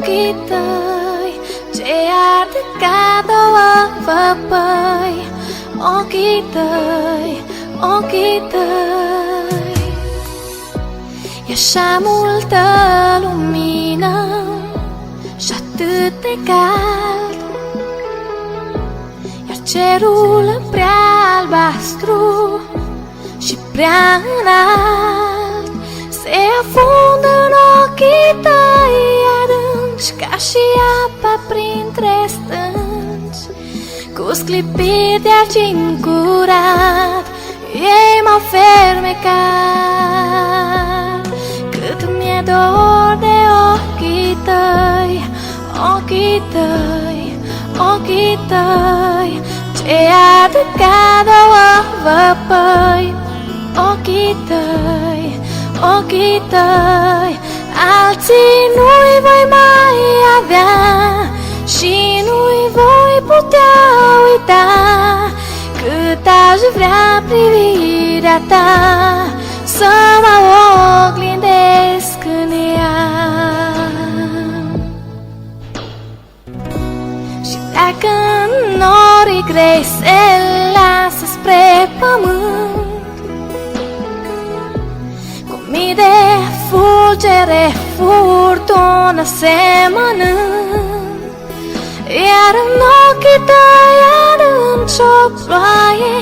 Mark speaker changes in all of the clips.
Speaker 1: ochii tăi, ce arde ca două văpăi. Ochii tăi, ochii tăi. E așa multă lumină și atât de cald, iar cerul prea albastru și prea înalt se afundă în ochii tăi adânci, ca și apa printre stânci. Cu sclipiri de argint curat ei m-au fermecat. Cât mi-e dor de ochii tăi, ochii tăi, ochii tăi, ce arde ca două văpăi. Ochii tăi, ochii tăi, alții nu-i voi mai avea și nu-i voi putea uita. Cât aș vrea privirea ta să mă oglindesc în ea. Și dacă norii grei se lasă spre pământ, cu mii de fulgere furtună semănând, iar în ochii tăi adânci o ploaie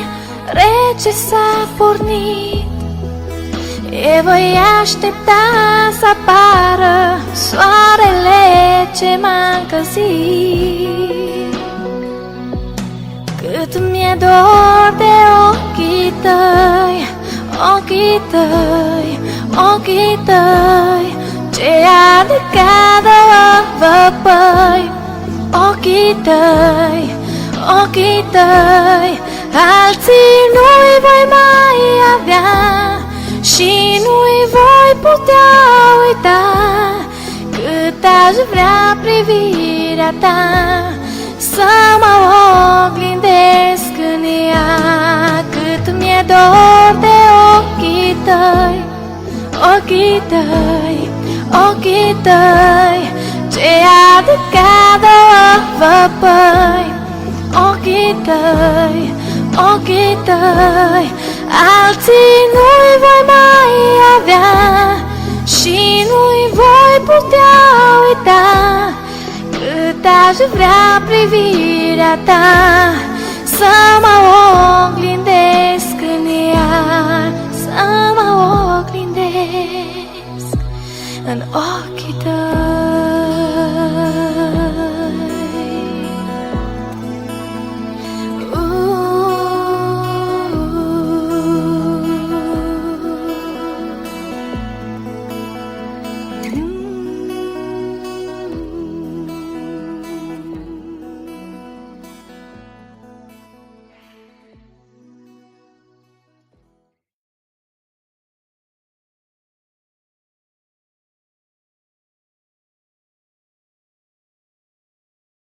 Speaker 1: rece s-a pornit, e voi aștepta să apară soarele ce m-a încălzit. Cât mi-e dor de ochii tăi, ochii tăi, ochii tăi, ce arde ca două văpăi. Ochii tăi, ochii tăi, alții nu-i voi mai avea și nu-i voi putea uita. Cât aș vrea privirea ta să mă oglindesc în ea. Cât mi-e dor de ochii tăi, ochii tăi, ochii tăi, ce arde ca două văpăi. Ochii tăi, ochii tăi, alții nu-i voi mai avea și nu-i voi putea uita. Cât aș vrea privirea ta să mă oglindesc în ea, să mă oglindesc în ochii tăi.